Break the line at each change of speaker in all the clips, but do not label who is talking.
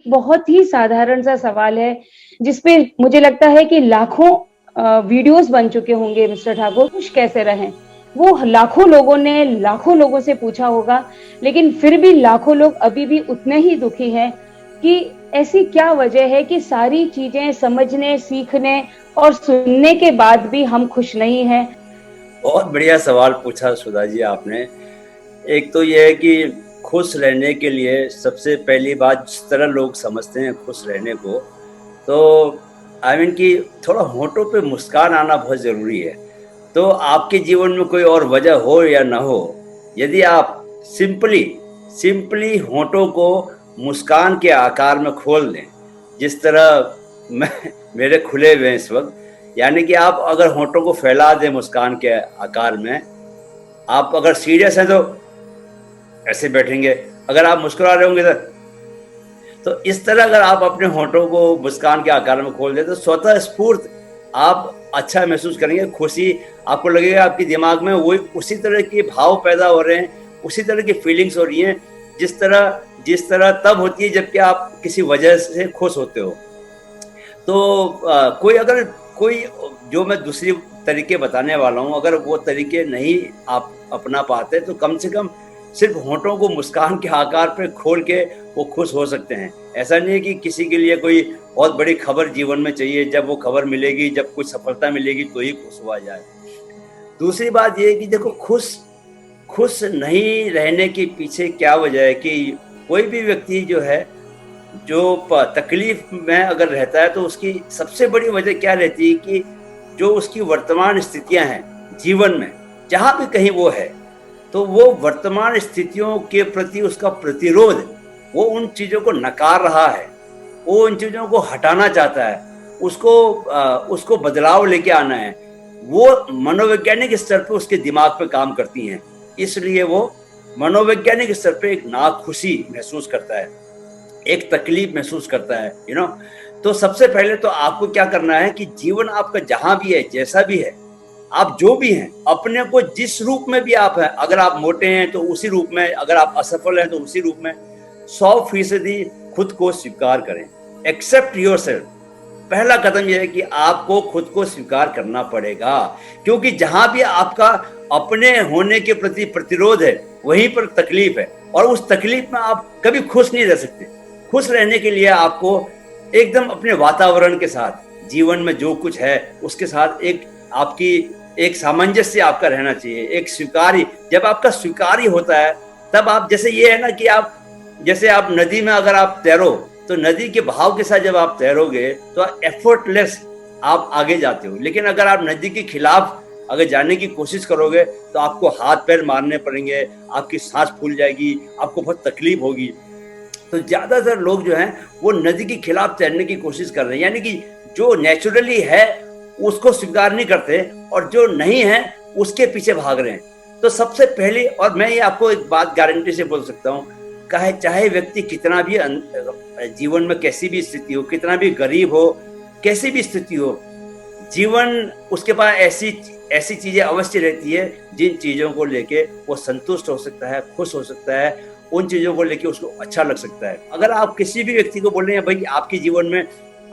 बहुत ही साधारण सा सवाल है, जिसपे मुझे लगता है कि लाखों वीडियोज़ बन चुके होंगे मिस्टर ठाकुर, खुश कैसे रहें? वो लाखों लोगों ने लाखों लोगों से पूछा होगा, लेकिन फिर भी लाखों लोग अभी भी उतने ही दुखी हैं कि ऐसी क्या वजह है कि सारी चीज़ें समझने, सीखने और सुनने के बाद भी हम खुश नहीं हैं?
बहुत बढ़िया सवाल पूछा सुधा जी आपने। एक तो ये है कि खुश रहने के लिए सबसे पहली बात जिस तरह लोग समझते हैं खुश रहने को, तो आई मीन कि थोड़ा होठों पे मुस्कान आना बहुत ज़रूरी है। तो आपके जीवन में कोई और वजह हो या ना हो, यदि आप सिंपली सिंपली होठों को मुस्कान के आकार में खोल दें, जिस तरह मैं मेरे खुले हुए हैं इस वक्त, यानी कि आप अगर होठों को फैला दें मुस्कान के आकार में, आप अगर सीरियस हैं तो ऐसे बैठेंगे, अगर आप मुस्कुरा रहे होंगे तो इस तरह अगर आप अपने होठों को मुस्कान के आकार में खोल दें तो स्वतः स्फूर्त आप अच्छा महसूस करेंगे, खुशी आपको लगेगा, आपके दिमाग में वही उसी तरह के भाव पैदा हो रहे हैं, उसी तरह की फीलिंग्स हो रही हैं जिस तरह तब होती है जबकि आप किसी वजह से खुश होते हो। तो कोई जो मैं दूसरी तरीके बताने वाला हूँ, अगर वो तरीके नहीं आप अपना पाते तो कम से कम सिर्फ होठों को मुस्कान के आकार पे खोल के वो खुश हो सकते हैं। ऐसा नहीं है कि किसी के लिए कोई बहुत बड़ी खबर जीवन में चाहिए, जब वो खबर मिलेगी, जब कुछ सफलता मिलेगी तो ही खुश हुआ जाए। दूसरी बात ये है कि देखो, खुश खुश नहीं रहने के पीछे क्या वजह है कि कोई भी व्यक्ति जो है, जो तकलीफ में अगर रहता है तो उसकी सबसे बड़ी वजह क्या रहती है कि जो उसकी वर्तमान स्थितियां हैं जीवन में, जहां भी कहीं वो है, तो वो वर्तमान स्थितियों के प्रति उसका प्रतिरोध, वो उन चीजों को नकार रहा है, वो उन चीजों को हटाना चाहता है, उसको बदलाव लेके आना है। वो मनोवैज्ञानिक स्तर पे उसके दिमाग पे काम करती हैं, इसलिए वो मनोवैज्ञानिक स्तर पे एक नाखुशी महसूस करता है, एक तकलीफ महसूस करता है, तो सबसे पहले तो आपको क्या करना है कि जीवन आपका जहां भी है, जैसा भी है, आप जो भी हैं, अपने को जिस रूप में भी आप हैं, अगर आप मोटे हैं तो उसी रूप में, अगर आप असफल हैं तो उसी रूप में, 100% खुद को स्वीकार करें। Accept yourself. पहला कदम यह है कि आपको खुद को स्वीकार करना पड़ेगा, क्योंकि जहां भी आपका अपने होने के प्रति प्रतिरोध है, वहीं पर तकलीफ है, और उस तकलीफ में आप कभी खुश नहीं रह सकते। खुश रहने के लिए आपको एकदम अपने वातावरण के साथ, जीवन में जो कुछ है उसके साथ एक सामंजस्य आपका रहना चाहिए, एक स्वीकार्य। जब आपका स्वीकार्य होता है तब आप, जैसे ये है ना कि जैसे आप नदी में अगर आप तैरो, तो नदी के बहाव के साथ जब आप तैरोगे तो एफर्टलेस आप आगे जाते हो, लेकिन अगर आप नदी के खिलाफ अगर जाने की कोशिश करोगे तो आपको हाथ पैर मारने पड़ेंगे, आपकी सांस फूल जाएगी, आपको बहुत तकलीफ होगी। तो ज्यादातर लोग जो हैं वो नदी के खिलाफ तैरने की कोशिश कर रहे हैं, यानी कि जो नेचुरली है उसको स्वीकार नहीं करते, और जो नहीं है उसके पीछे भाग रहे हैं। तो सबसे पहले, और मैं ये आपको एक बात गारंटी से बोल सकता हूँ, चाहे व्यक्ति कितना भी जीवन में कैसी भी स्थिति हो, कितना भी गरीब हो, कैसी भी स्थिति हो, जीवन उसके पास ऐसी चीजें अवश्य रहती है जिन चीजों को लेके वो संतुष्ट हो सकता है, खुश हो सकता है, उन चीजों को लेके उसको अच्छा लग सकता है। अगर आप किसी भी व्यक्ति को बोल रहे हैं भाई आपके जीवन में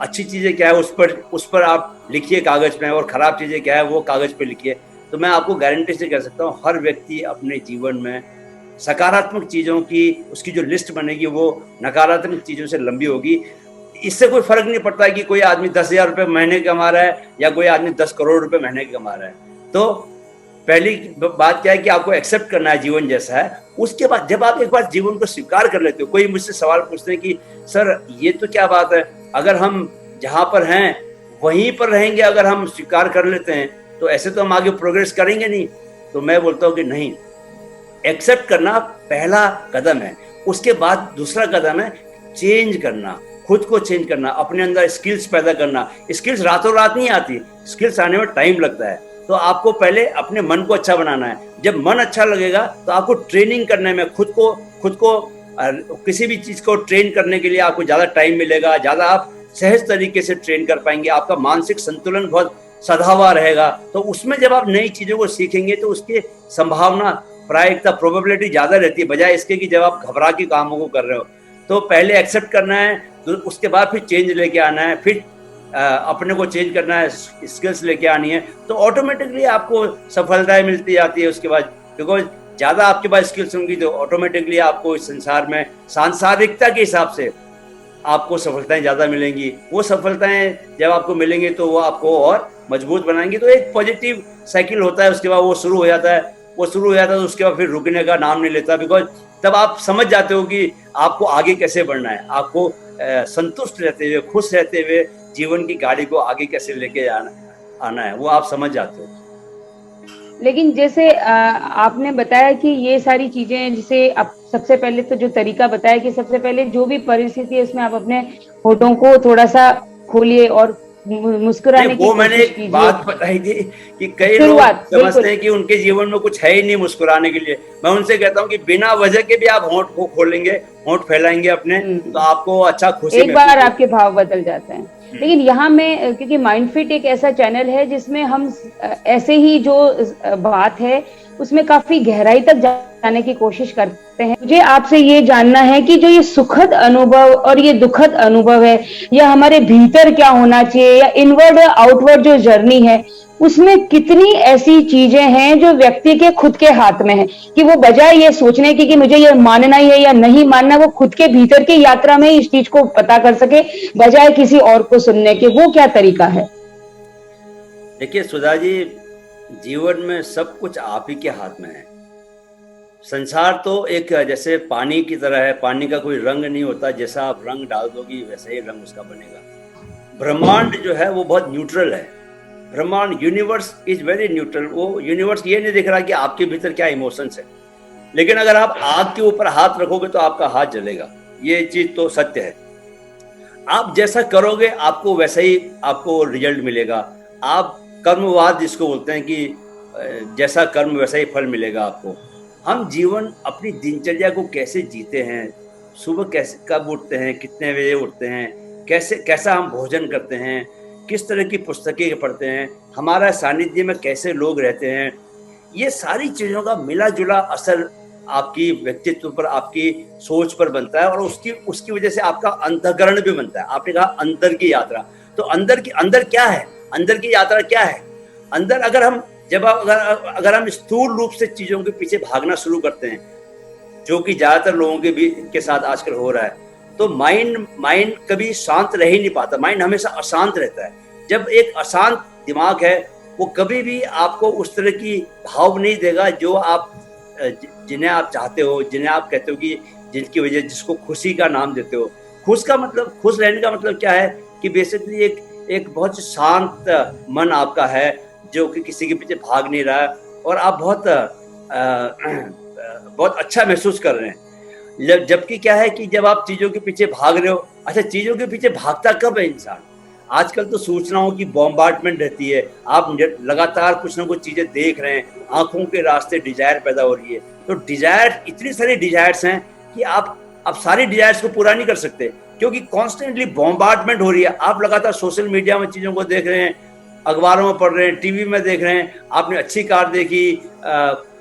अच्छी चीजें क्या है, उस पर आप लिखिए कागज पे, और खराब चीजें क्या है वो कागज पे लिखिए, तो मैं आपको गारंटी से कह सकता हूँ हर व्यक्ति अपने जीवन में सकारात्मक चीजों की उसकी जो लिस्ट बनेगी वो नकारात्मक चीजों से लंबी होगी। इससे कोई फर्क नहीं पड़ता है कि कोई आदमी 10,000 रुपए महीने कमा रहा है या कोई आदमी 10 करोड़ रुपए महीने कमा रहा है। तो पहली बात क्या है कि आपको एक्सेप्ट करना है जीवन जैसा है। उसके बाद जब आप एक बार जीवन को स्वीकार कर लेते हो, कोई मुझसे सवाल पूछते हैं कि सर ये तो क्या बात है, अगर हम जहां पर हैं वहीं पर रहेंगे, अगर हम स्वीकार कर लेते हैं तो ऐसे तो हम आगे प्रोग्रेस करेंगे नहीं। तो मैं बोलता हूँ कि नहीं, एक्सेप्ट करना पहला कदम है। उसके बाद दूसरा कदम है चेंज करना, खुद को चेंज करना, अपने अंदर स्किल्स पैदा करना। स्किल्स रातों रात नहीं आती, स्किल्स आने में टाइम लगता है। तो आपको पहले अपने मन को अच्छा बनाना है। जब मन अच्छा लगेगा तो आपको ट्रेनिंग करने में खुद को किसी भी चीज को ट्रेन करने के लिए आपको ज्यादा टाइम मिलेगा, ज्यादा आप सहज तरीके से ट्रेन कर पाएंगे, आपका मानसिक संतुलन बहुत सधा रहेगा। तो उसमें जब आप नई चीजों को सीखेंगे तो उसकी संभावना, प्रायिकता, प्रोबेबिलिटी ज्यादा रहती है, बजाय इसके कि जब आप घबरा के कामों को कर रहे हो। तो पहले एक्सेप्ट करना है, तो उसके बाद फिर चेंज लेके आना है, फिर अपने को चेंज करना है, स्किल्स लेके आनी है, तो ऑटोमेटिकली आपको सफलताएं मिलती जाती है उसके बाद। बिकॉज ज़्यादा आपके पास स्किल्स होंगी तो ऑटोमेटिकली आपको इस संसार में सांसारिकता के हिसाब से आपको सफलताएं ज़्यादा मिलेंगी। वो सफलताएं जब आपको मिलेंगी तो वो आपको और मजबूत बनाएंगी। तो एक पॉजिटिव साइकिल होता है, उसके बाद वो शुरू हो जाता है, तो उसके बाद फिर रुकने का नाम नहीं लेता। बिकॉज तब आप समझ जाते हो कि आपको आगे कैसे बढ़ना है, आपको संतुष्ट रहते हुए, खुश रहते हुए जीवन की गाड़ी को आगे कैसे लेके आना है, वो आप समझ जाते हो।
लेकिन जैसे आपने बताया कि ये सारी चीजें, जिसे आप सबसे पहले तो जो तरीका बताया कि सबसे पहले जो भी परिस्थिति है उसमें आप अपने होठों को थोड़ा सा खोलिए और मुस्कुराने की
वो मैंने
कोशिश
एक
कीजिए।
बात बताई थी कि कई लोग
शुरुआत
समझते हैं कि उनके जीवन में कुछ है ही नहीं मुस्कुराने के लिए। मैं उनसे कहता हूँ कि बिना वजह के भी आप होंठ को खोलेंगे, होंठ फैलाएंगे अपने, तो आपको अच्छा खुशी
एक बार
महसूस होगी।
आपके भाव बदल जाते हैं। लेकिन यहाँ में, क्योंकि माइंडफिट एक ऐसा चैनल है जिसमें हम ऐसे ही जो बात है उसमें काफी गहराई तक जाने की कोशिश करते हैं। मुझे आपसे ये जानना है कि जो ये सुखद अनुभव और ये दुखद अनुभव है, या हमारे भीतर क्या होना चाहिए, या इनवर्ड या आउटवर्ड जो जर्नी है, उसमें कितनी ऐसी चीजें हैं जो व्यक्ति के खुद के हाथ में है, कि वो बजाय ये सोचने की कि मुझे ये मानना ही है या नहीं मानना, वो खुद के भीतर की यात्रा में इस चीज को पता कर सके बजाय किसी और को सुनने के। वो क्या तरीका है?
देखिए सुधा जी, जीवन में सब कुछ आप ही के हाथ में है। संसार तो एक जैसे पानी की तरह है, पानी का कोई रंग नहीं होता, जैसा आप रंग डाल दोगी वैसे ही रंग उसका बनेगा। ब्रह्मांड जो है वो बहुत न्यूट्रल है। ब्रह्मांड, यूनिवर्स इज वेरी न्यूट्रल। वो यूनिवर्स ये नहीं देख रहा कि आपके भीतर क्या इमोशंस है। लेकिन अगर आप आग के ऊपर हाथ रखोगे तो आपका हाथ जलेगा, ये चीज तो सत्य है। आप जैसा करोगे आपको वैसा ही आपको रिजल्ट मिलेगा। आप कर्मवाद जिसको बोलते हैं कि जैसा कर्म वैसा ही फल मिलेगा आपको। हम जीवन अपनी दिनचर्या को कैसे जीते हैं, सुबह कैसे कब उठते हैं, कितने बजे उठते हैं, कैसा हम भोजन करते हैं, किस तरह की पुस्तकें पढ़ते हैं, हमारा सानिध्य में कैसे लोग रहते हैं, ये सारी चीज़ों का मिला जुला असर आपकी व्यक्तित्व पर, आपकी सोच पर बनता है। और उसकी वजह से आपका अंतःकरण भी बनता है। आपने कहा अंदर की यात्रा, तो अंदर क्या है, अंदर की यात्रा क्या है? अंदर अगर हम स्थूल रूप से चीजों के पीछे भागना शुरू करते हैं, जो कि ज्यादातर लोगों के साथ आजकल हो रहा है, तो माइंड कभी शांत रह ही नहीं पाता। माइंड हमेशा अशांत रहता है। जब एक अशांत दिमाग है वो कभी भी आपको उस तरह की भाव नहीं देगा जो आप जिन्हें आप चाहते हो, जिन्हें आप कहते हो कि जिसकी वजह, जिसको खुशी का नाम देते हो। खुश रहने का मतलब क्या है कि बेसिकली एक बहुत शांत मन आपका है जो कि किसी के पीछे भाग नहीं रहा है, और आप बहुत अच्छा महसूस कर रहे हैं। जबकि क्या है कि जब आप चीजों के पीछे भाग रहे हो, अच्छा चीजों के पीछे भागता कब है इंसान? आजकल तो सूचनाओं की बॉम्बार्डमेंट रहती है, आप लगातार कुछ ना कुछ चीजें देख रहे हैं, आंखों के रास्ते डिजायर पैदा हो रही है। तो डिजायर, इतनी सारी डिजायर्स हैं कि आप सारी डिजायर्स को पूरा नहीं कर सकते, क्योंकि कॉन्स्टेंटली बॉम्बार्डमेंट हो रही है। आप लगातार सोशल मीडिया में चीजों को देख रहे हैं, अखबारों में पढ़ रहे हैं, टीवी में देख रहे हैं। आपने अच्छी कार देखी,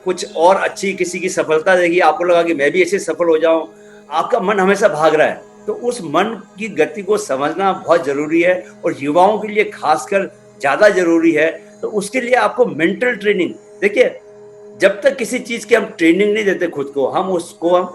कुछ और अच्छी किसी की सफलता देखी, आपको लगा कि मैं भी ऐसे सफल हो जाऊं। आपका मन हमेशा भाग रहा है। तो उस मन की गति को समझना बहुत जरूरी है, और युवाओं के लिए खासकर ज्यादा जरूरी है। तो उसके लिए आपको मेंटल ट्रेनिंग, देखिए जब तक किसी चीज की हम ट्रेनिंग नहीं देते खुद को, हम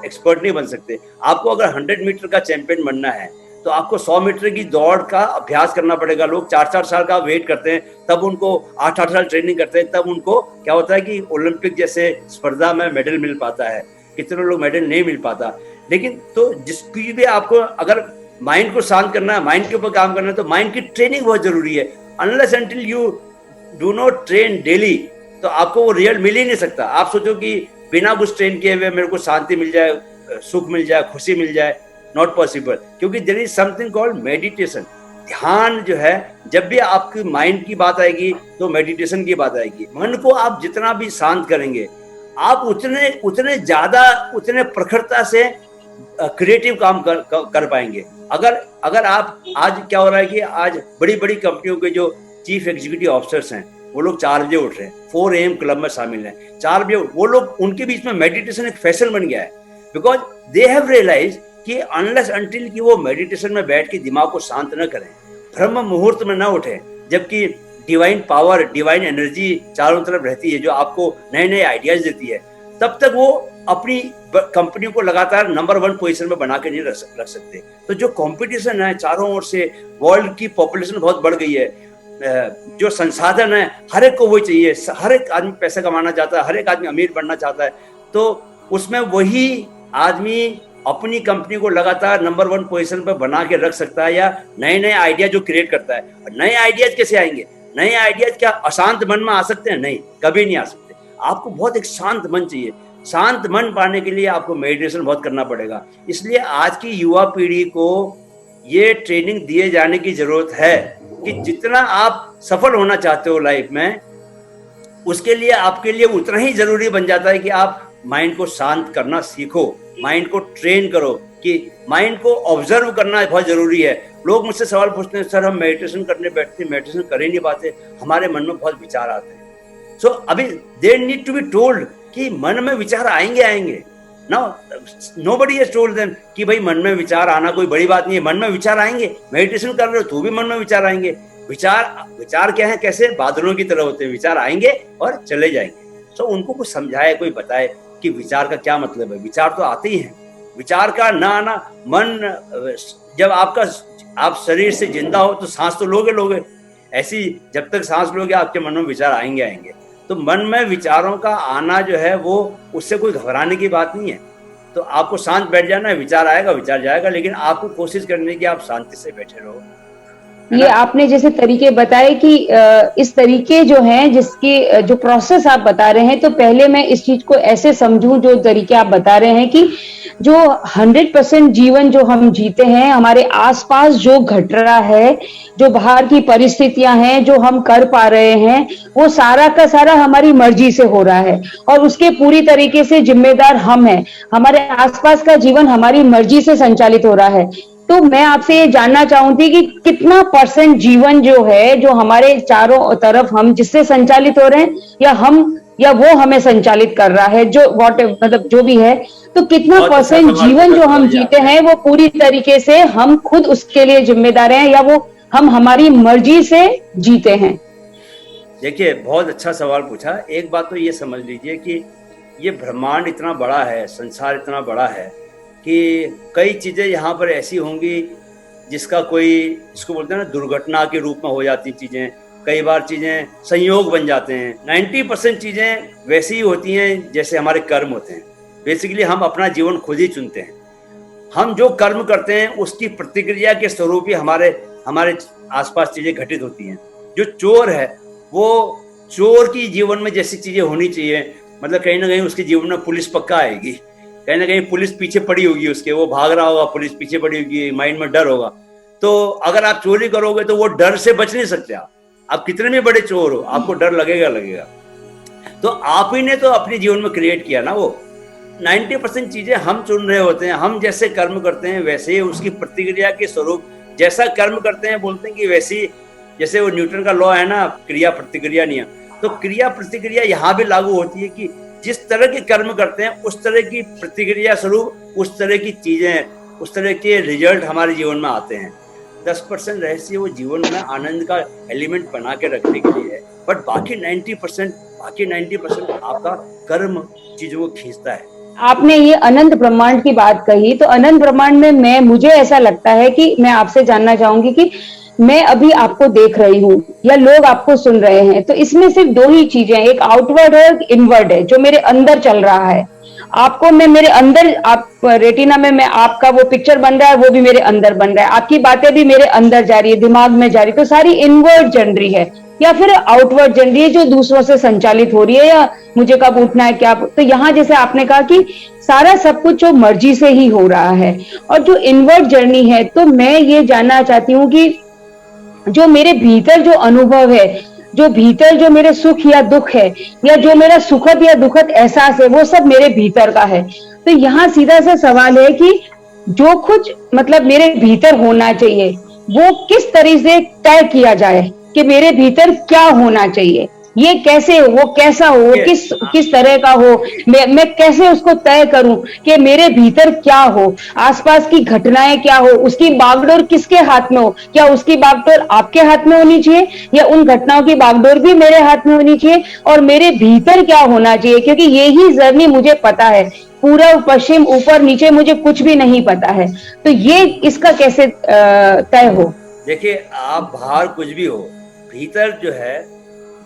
एक्सपर्ट नहीं बन सकते। आपको अगर 100 मीटर का चैंपियन बनना है तो आपको 100 मीटर की दौड़ का अभ्यास करना पड़ेगा। लोग 4-4 साल का वेट करते हैं, तब उनको 8-8 साल ट्रेनिंग करते हैं, तब उनको क्या होता है कि ओलंपिक जैसे स्पर्धा में मेडल मिल पाता है। कितने लोग मेडल नहीं मिल पाता। लेकिन तो जिसकी भी आपको अगर माइंड को शांत करना है, माइंड के ऊपर काम करना है, तो माइंड की ट्रेनिंग बहुत जरूरी है। Unless until you do not train daily, तो आपको वो रिजल्ट मिल ही नहीं सकता। आप सोचो कि बिना कुछ ट्रेन किए हुए मेरे को शांति मिल जाए, सुख मिल जाए, खुशी मिल जाए, नॉट पॉसिबल। क्योंकि there is something called meditation. ध्यान जो है, जब भी आपकी माइंड की बात आएगी तो मेडिटेशन की बात आएगी। मन को आप जितना भी शांत करेंगे, आप उतने ज्यादा, उतने प्रखरता से क्रिएटिव काम कर पाएंगे। अगर आप, आज क्या हो रहा है कि आज बड़ी बड़ी कंपनियों के जो चीफ एग्जीक्यूटिव ऑफिसर्स हैं, वो लोग 4 बजे उठ रहे हैं, 4 AM क्लब में शामिल हैं। 4 बजे वो लोग, उनके बीच में मेडिटेशन एक फैशन बन गया है। बिकॉज दे हैव रियलाइज कि अनलेस अनटिल कि वो मेडिटेशन में बैठ के दिमाग को शांत न करें, ब्रह्म मुहूर्त में न उठे, जबकि डिवाइन पावर, डिवाइन एनर्जी चारों तरफ रहती है जो आपको नए नए आइडियाज देती है, तब तक वो अपनी कंपनी को लगातार नंबर 1 पोजीशन में बना के नहीं रख सकते। तो जो कंपटीशन है चारों ओर से, वर्ल्ड की पॉपुलेशन बहुत बढ़ गई है, जो संसाधन है हर एक को वही चाहिए, हर एक आदमी पैसा कमाना चाहता है, हर एक आदमी अमीर बनना चाहता है, तो उसमें वही आदमी अपनी कंपनी को लगातार नंबर 1 पोजीशन पर बना के रख सकता है, या नए नए आइडिया जो क्रिएट करता है। और नए आइडियाज कैसे आएंगे? नए आइडियाज क्या अशांत मन में आ सकते हैं? नहीं, कभी नहीं आ सकते। आपको बहुत एक शांत मन चाहिए। शांत मन पाने के लिए आपको मेडिटेशन बहुत करना पड़ेगा। इसलिए आज की युवा पीढ़ी को ये ट्रेनिंग दिए जाने की जरूरत है कि जितना आप सफल होना चाहते हो लाइफ में, उसके लिए आपके लिए उतना ही जरूरी बन जाता है कि आप माइंड को शांत करना सीखो, माइंड को ट्रेन करो, कि माइंड को ऑब्जर्व करना बहुत जरूरी है। लोग मुझसे सवाल पूछते हैं, सर हम मेडिटेशन करने बैठते हैं, मेडिटेशन कर ही नहीं पाते, हमारे मन में बहुत विचार आते हैं। सो अभी they need to be told कि मन में विचार आएंगे नोबडी हैज टोल्ड देम कि भाई मन में विचार आना कोई बड़ी बात नहीं है। मन में विचार आएंगे, मेडिटेशन कर रहे हो तो भी मन में विचार आएंगे। विचार क्या है? कैसे बादलों की तरह होते हैं, विचार आएंगे और चले जाएंगे। सो उनको कुछ समझाए, कोई बताए कि विचार का क्या मतलब है। विचार तो आते ही हैं, विचार का ना आना, मन जब आप शरीर से जिंदा हो तो सांस तो लोगे ऐसी, जब तक सांस लोगे आपके मन में विचार आएंगे। तो मन में विचारों का आना जो है वो, उससे कोई घबराने की बात नहीं है। तो आपको शांत बैठ जाना है, विचार आएगा विचार जाएगा, लेकिन आपको कोशिश करनी है कि आप शांति से बैठे रहो।
ये आपने जैसे तरीके बताए कि इस तरीके जो हैं, जिसकी जो प्रोसेस आप बता रहे हैं, तो पहले मैं इस चीज को ऐसे समझूं, जो तरीके आप बता रहे हैं कि जो 100% जीवन जो हम जीते हैं, हमारे आसपास जो घट रहा है, जो बाहर की परिस्थितियां हैं, जो हम कर पा रहे हैं, वो सारा का सारा हमारी मर्जी से हो रहा है और उसके पूरी तरीके से जिम्मेदार हम हैं। हमारे आसपास का जीवन हमारी मर्जी से संचालित हो रहा है। तो मैं आपसे ये जानना चाहूंगी कि कितना % जीवन जो है, जो हमारे चारों तरफ हम जिससे संचालित हो रहे हैं, या वो हमें संचालित कर रहा है, जो मतलब जो भी है, तो कितना % जीवन जो हम जीते हैं वो पूरी तरीके से हम खुद उसके लिए जिम्मेदार हैं, या वो हम हमारी मर्जी से जीते हैं?
देखिए, बहुत अच्छा सवाल पूछा। एक बात तो ये समझ लीजिए कि ये ब्रह्मांड इतना बड़ा है, संसार इतना बड़ा है कि कई चीज़ें यहाँ पर ऐसी होंगी जिसका जिसको बोलते हैं ना, दुर्घटना के रूप में हो जाती चीज़ें। कई बार चीज़ें संयोग बन जाते हैं। 90% चीज़ें वैसी ही होती हैं जैसे हमारे कर्म होते हैं। बेसिकली हम अपना जीवन खुद ही चुनते हैं। हम जो कर्म करते हैं उसकी प्रतिक्रिया के स्वरूप ही हमारे आसपास चीज़ें घटित होती हैं। जो चोर है, वो चोर की जीवन में जैसी चीज़ें होनी चाहिए, मतलब कहीं ना कहीं उसके जीवन में पुलिस पक्का आएगी, कहीं ना कहीं पुलिस पीछे पड़ी होगी उसके, वो भाग रहा होगा, पुलिस पीछे पड़ी होगी, माइंड में डर होगा। तो अगर आप चोरी करोगे तो वो डर से बच नहीं सकते। आप कितने भी बड़े चोर हो, आपको डर लगेगा। तो आप ही ने तो अपने जीवन में क्रिएट किया ना। वो 90% चीजें हम चुन रहे होते हैं। हम जैसे कर्म करते हैं वैसे ही उसकी प्रतिक्रिया के स्वरूप, जैसा कर्म करते हैं बोलते हैं कि वैसी, जैसे वो न्यूटन का लॉ है ना, क्रिया प्रतिक्रिया नियम, तो क्रिया प्रतिक्रिया यहाँ भी लागू होती है कि जिस तरह के कर्म करते हैं उस तरह की प्रतिक्रिया स्वरूप उस तरह की चीजें, उस तरह के रिजल्ट हमारे जीवन में आते हैं। 10% रहस्य वो जीवन में आनंद का एलिमेंट बना के रखने के लिए है, बट बाकी 90% आपका कर्म चीजों को खींचता है।
आपने ये अनंत ब्रह्मांड की बात कही, तो अनंत ब्रह्मांड में मुझे ऐसा लगता है कि मैं आपसे जानना चाहूंगी कि मैं अभी आपको देख रही हूँ या लोग आपको सुन रहे हैं, तो इसमें सिर्फ 2 ही चीजें हैं, एक आउटवर्ड है, एक इनवर्ड है, जो मेरे अंदर चल रहा है। आपको मैं मेरे अंदर, आप रेटिना में मैं आपका वो पिक्चर बन रहा है, वो भी मेरे अंदर बन रहा है, आपकी बातें भी मेरे अंदर जा रही है, दिमाग में जा रही है, तो सारी इनवर्ड जन रही है या फिर आउटवर्ड जन रही है, जो दूसरों से संचालित हो रही है, या मुझे कब उठना है क्या। तो यहाँ जैसे आपने कहा कि सारा सब कुछ जो मर्जी से ही हो रहा है, और जो इनवर्ड जर्नी है, तो मैं ये जानना चाहती हूँ कि जो मेरे भीतर जो अनुभव है, जो भीतर जो मेरे सुख या दुख है, या जो मेरा सुखद या दुखद एहसास है, वो सब मेरे भीतर का है। तो यहाँ सीधा सा सवाल है कि जो कुछ मतलब मेरे भीतर होना चाहिए, वो किस तरह से तय किया जाए कि मेरे भीतर क्या होना चाहिए। ये कैसे हो, वो कैसा हो, वो किस तरह का हो, मैं कैसे उसको तय करूं कि मेरे भीतर क्या हो, आसपास की घटनाएं क्या हो, उसकी बागडोर किसके हाथ में हो, क्या उसकी बागडोर आपके हाथ में होनी चाहिए या उन घटनाओं की बागडोर भी मेरे हाथ में होनी चाहिए, और मेरे भीतर क्या होना चाहिए, क्योंकि यही जर्नी मुझे पता है, पूर्व पश्चिम ऊपर नीचे मुझे कुछ भी नहीं पता है। तो ये इसका कैसे तय हो?
देखिए, आप बाहर कुछ भी हो, भीतर जो है,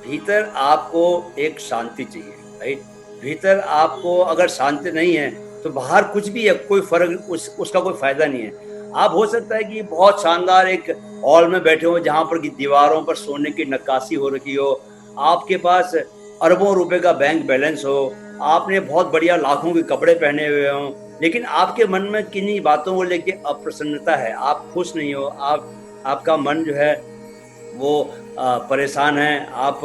भीतर आपको एक शांति चाहिए, राइट। भीतर आपको अगर शांति नहीं है तो बाहर कुछ भी है, कोई फर्क उसका कोई फायदा नहीं है। आप हो सकता है कि बहुत शानदार एक हॉल में बैठे हो जहां पर की दीवारों पर सोने की नक्काशी हो रखी हो, आपके पास अरबों रुपए का बैंक बैलेंस हो, आपने बहुत बढ़िया लाखों के कपड़े पहने हुए हों, लेकिन आपके मन में किन्हीं बातों को लेके अप्रसन्नता है, आप खुश नहीं हो, आपका मन जो है वो परेशान है, आप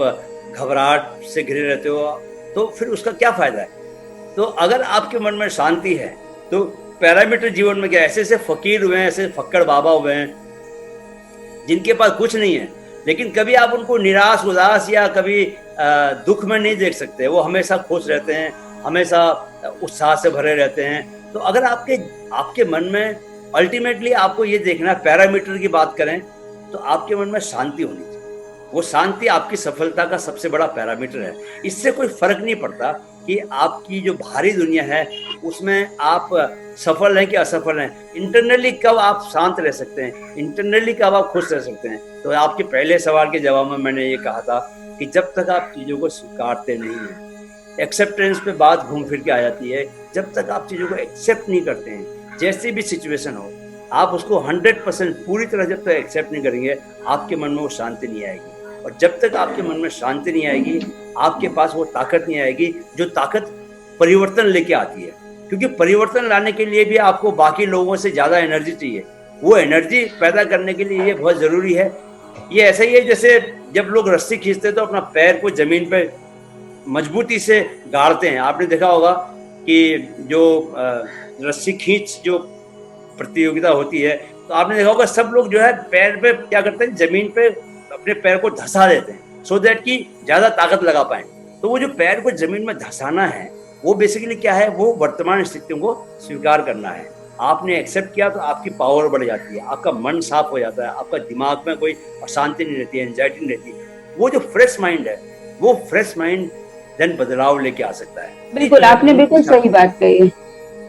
घबराहट से घिरे रहते हो, तो फिर उसका क्या फायदा है। तो अगर आपके मन में शांति है तो पैरामीटर जीवन में क्या, ऐसे ऐसे फकीर हुए हैं, ऐसे फक्कड़ बाबा हुए हैं जिनके पास कुछ नहीं है, लेकिन कभी आप उनको निराश उदास या कभी दुख में नहीं देख सकते, वो हमेशा खुश रहते हैं, हमेशा उत्साह से भरे रहते हैं। तो अगर आपके मन में अल्टीमेटली आपको ये देखना, पैरामीटर की बात करें तो आपके मन में शांति होनी चाहिए, वो शांति आपकी सफलता का सबसे बड़ा पैरामीटर है। इससे कोई फर्क नहीं पड़ता कि आपकी जो बाहरी दुनिया है उसमें आप सफल हैं कि असफल हैं, इंटरनली कब आप शांत रह सकते हैं, इंटरनली कब आप खुश रह सकते हैं। तो आपके पहले सवाल के जवाब में मैंने ये कहा था कि जब तक आप चीज़ों को स्वीकारते नहीं हैं, एक्सेप्टेंस पे बात घूम फिर के आ जाती है, जब तक आप चीज़ों को एक्सेप्ट नहीं करते हैं, जैसी भी सिचुएशन हो आप उसको 100% पूरी तरह जब तक एक्सेप्ट नहीं करेंगे, आपके मन में वो शांति नहीं आएगी। और जब तक आपके मन में शांति नहीं आएगी, आपके पास वो ताकत नहीं आएगी जो ताकत परिवर्तन लेके आती है। क्योंकि परिवर्तन लाने के लिए भी आपको बाकी लोगों से ज़्यादा एनर्जी चाहिए, वो एनर्जी पैदा करने के लिए ये बहुत ज़रूरी है। ये ऐसा ही है जैसे जब लोग रस्सी खींचते हैं तो अपना पैर को ज़मीन पर मजबूती से गाड़ते हैं। आपने देखा होगा कि जो रस्सी खींच जो प्रतियोगिता होती है, तो आपने देखा होगा सब लोग जो है पैर पे क्या करते हैं, जमीन पे अपने पैर को धंसा देते हैं सो दैट कि ज्यादा ताकत लगा पाए। तो वो जो पैर को जमीन में धंसाना है वो बेसिकली क्या है, वो वर्तमान स्थितियों को स्वीकार करना है। आपने एक्सेप्ट किया तो आपकी पावर बढ़ जाती है, आपका मन साफ हो जाता है, आपका दिमाग में कोई अशांति नहीं रहती है, एंजाइटी नहीं रहती। वो जो फ्रेश माइंड है, वो फ्रेश माइंड देन बदलाव लेके आ सकता है।
बिल्कुल, आपने बिल्कुल सही बात कही है।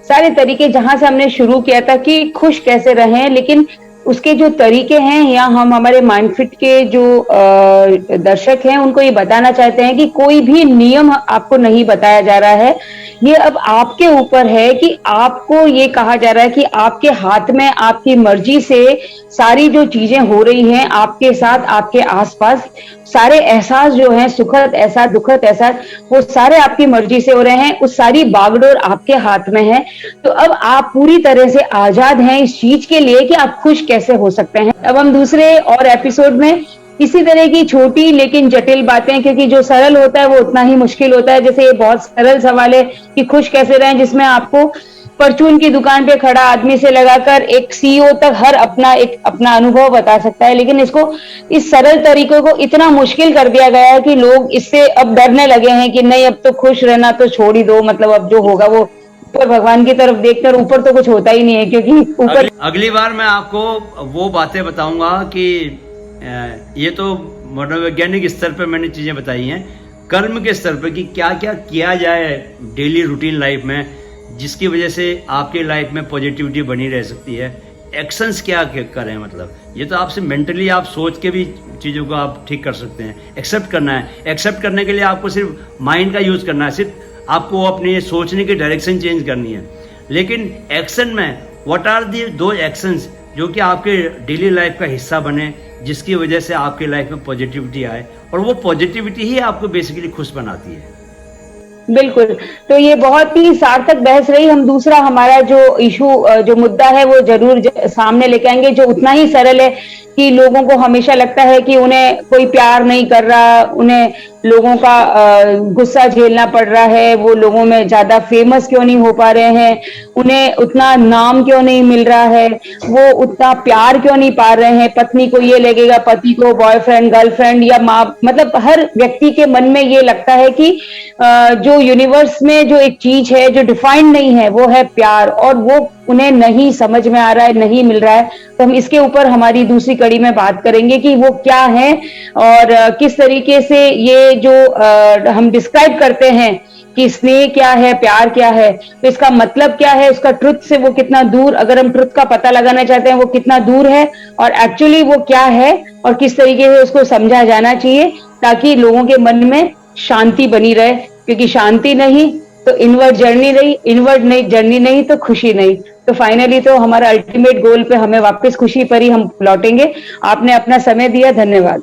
सारे तरीके जहां से हमने शुरू किया था कि खुश कैसे रहें, लेकिन उसके जो तरीके हैं, या हम हमारे माइंडफिट के जो दर्शक हैं उनको ये बताना चाहते हैं कि कोई भी नियम आपको नहीं बताया जा रहा है, ये अब आपके ऊपर है कि आपको ये कहा जा रहा है कि आपके हाथ में आपकी मर्जी से सारी जो चीजें हो रही हैं आपके साथ, आपके आसपास, सारे एहसास जो हैं, सुखद एहसास, दुखद एहसास, वो सारे आपकी मर्जी से हो रहे हैं, उस सारी बागडोर आपके हाथ में है। तो अब आप पूरी तरह से आजाद हैं इस चीज के लिए कि आप खुश कैसे हो सकते हैं। अब हम दूसरे और एपिसोड में इसी तरह की छोटी लेकिन जटिल बातें, क्योंकि जो सरल होता है वो उतना ही मुश्किल होता है। जैसे ये बहुत सरल सवाल है कि खुश कैसे रहें, जिसमें आपको परचून की दुकान पे खड़ा आदमी से लगाकर एक सीईओ तक हर अपना अनुभव बता सकता है, लेकिन इसको, इस सरल तरीकों को इतना मुश्किल कर दिया गया है कि लोग इससे अब डरने लगे हैं कि नहीं, अब तो खुश रहना तो छोड़ ही दो, मतलब अब जो होगा वो ऊपर भगवान की तरफ देखकर, ऊपर तो कुछ होता ही नहीं है, क्योंकि ऊपर
अगली बार मैं आपको वो बातें बताऊंगा कि ये तो मनोवैज्ञानिक स्तर पर मैंने चीजें बताई हैं, कर्म के स्तर पर कि क्या क्या किया जाए डेली रूटीन लाइफ में जिसकी वजह से आपके लाइफ में पॉजिटिविटी बनी रह सकती है। एक्शंस क्या करें, मतलब ये तो आपसे मेंटली आप सोच के भी चीज़ों को आप ठीक कर सकते हैं। एक्सेप्ट करना है, एक्सेप्ट करने के लिए आपको सिर्फ माइंड का यूज़ करना है, सिर्फ आपको अपने सोचने की डायरेक्शन चेंज करनी है। लेकिन एक्शन में व्हाट आर दी दो एक्शंस जो कि आपके डेली लाइफ का हिस्सा बने, जिसकी वजह से आपके लाइफ में पॉजिटिविटी आए, और वो पॉजिटिविटी ही आपको बेसिकली खुश बनाती है।
बिल्कुल, तो ये बहुत ही सार्थक बहस रही। हम दूसरा हमारा जो इशू, जो मुद्दा है वो जरूर सामने लेके आएंगे, जो उतना ही सरल है कि लोगों को हमेशा लगता है कि उन्हें कोई प्यार नहीं कर रहा, उन्हें लोगों का गुस्सा झेलना पड़ रहा है, वो लोगों में ज्यादा फेमस क्यों नहीं हो पा रहे हैं, उन्हें उतना नाम क्यों नहीं मिल रहा है, वो उतना प्यार क्यों नहीं पा रहे हैं। पत्नी को ये लगेगा, पति को बॉयफ्रेंड गर्लफ्रेंड या माँ, मतलब हर व्यक्ति के मन में ये लगता है कि जो यूनिवर्स में जो एक चीज है जो डिफाइंड नहीं है वो है प्यार, और वो उन्हें नहीं समझ में आ रहा है, नहीं मिल रहा है। तो हम इसके ऊपर हमारी दूसरी कड़ी में बात करेंगे कि वो क्या है और किस तरीके से ये जो हम डिस्क्राइब करते हैं कि स्नेह क्या है, प्यार क्या है, तो इसका मतलब क्या है, उसका ट्रुथ से वो कितना दूर, अगर हम ट्रुथ का पता लगाना चाहते हैं वो कितना दूर है, और एक्चुअली वो क्या है और किस तरीके से उसको समझा जाना चाहिए, ताकि लोगों के मन में शांति बनी रहे। क्योंकि शांति नहीं तो इनवर्ड जर्नी नहीं, इनवर्ड नहीं जर्नी नहीं तो खुशी नहीं। तो फाइनली तो हमारा अल्टीमेट गोल पे हमें वापस खुशी पर ही हम लौटेंगे। आपने अपना समय दिया, धन्यवाद।